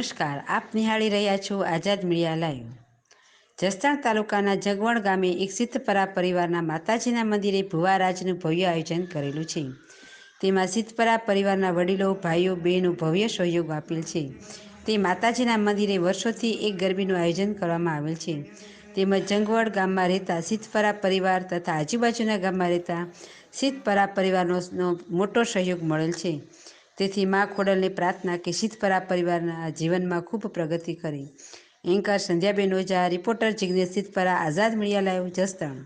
નમસ્કાર, આપ નિહાળી રહ્યા છો આઝાદ મીડિયા લાઈવ। જસદણ તાલુકાના જગવણ ગામે એક સિદ્ધપરા પરિવારના માતાજીના મંદિરે ભુવારાજનું ભવ્ય આયોજન કરેલું છે। તેમાં સિદ્ધપરા પરિવારના વડીલો, ભાઈઓ, બહેનો ભવ્ય સહયોગ આપેલ છે। તે માતાજીના મંદિરે વર્ષોથી એક ગરબીનું આયોજન કરવામાં આવેલ છે। તેમજ જંગવડ ગામમાં રહેતા સિદ્ધપરા પરિવાર તથા આજુબાજુના ગામમાં રહેતા સિદ્ધપરા પરિવારનો મોટો સહયોગ મળેલ છે। તેથી મા ખોડલને પ્રાર્થના કે સિદ્ધપરા પરિવારના જીવનમાં ખૂબ પ્રગતિ કરે। એન્કર સંધ્યાબેન ઓઝા, રિપોર્ટર જિગ્નેશ સિદ્ધપરા, આઝાદ મીડિયા લાઈવ, જસદણ।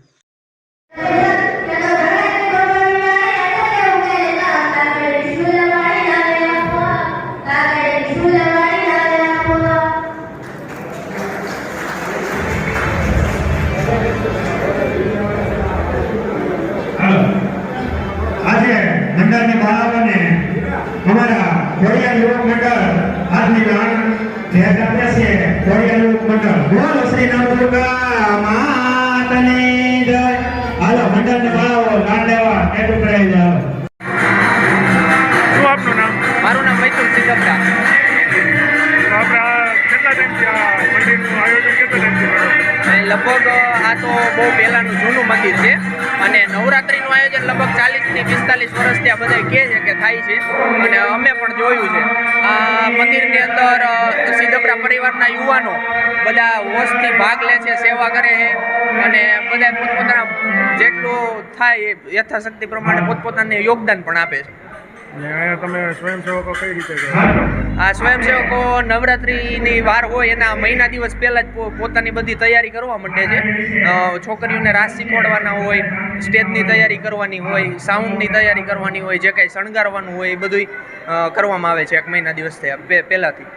આજે મંડળની બાળકોને અમારા ખોડિયાર યુવક મંડળ આજની ભેટ આપે છે। ખોડિયાર યુવક મંડળ બોલો શ્રી નવદુર્ગા માતની જય। હાલો મંડળની બાળકો ગાન લેવા કેટું કરાવી જાઓ। શું આપનું નામ? મારું નામ મૈથુન સિદ્ધપરા। આપણા કેટલા ટાઈમથી આ મંદિરનું આયોજન કેટલા ટાઈમથી કરો? લગભગ આ તો બહુ પહેલાંનું જૂનું મંદિર છે અને નવરાત્રિનું આયોજન લગભગ 40 થી 45 વર્ષથી આ બધા કહે છે કે થાય છે અને અમે પણ જોયું છે। આ મંદિરની અંદર સિદ્ધપરા પરિવારના યુવાનો બધા હોશથી ભાગ લે છે, સેવા કરે છે અને બધા પોતપોતાના જેટલું થાય એ યથાશક્તિ પ્રમાણે પોતપોતાને યોગદાન પણ આપે છે। અને અહીંયા તમે સ્વયંસેવકો કઈ રીતે કરો? આ સ્વયંસેવકો નવરાત્રિની વાર હોય એના મહિના દિવસ પહેલાં જ પોતાની બધી તૈયારી કરવા માંડે છે। છોકરીઓને રાસ શીખવાડવાના હોય, સ્ટેજની તૈયારી કરવાની હોય, સાઉન્ડની તૈયારી કરવાની હોય, જે કાંઈ શણગારવાનું હોય એ બધું કરવામાં આવે છે 1 મહિના દિવસ થયા પહેલાંથી।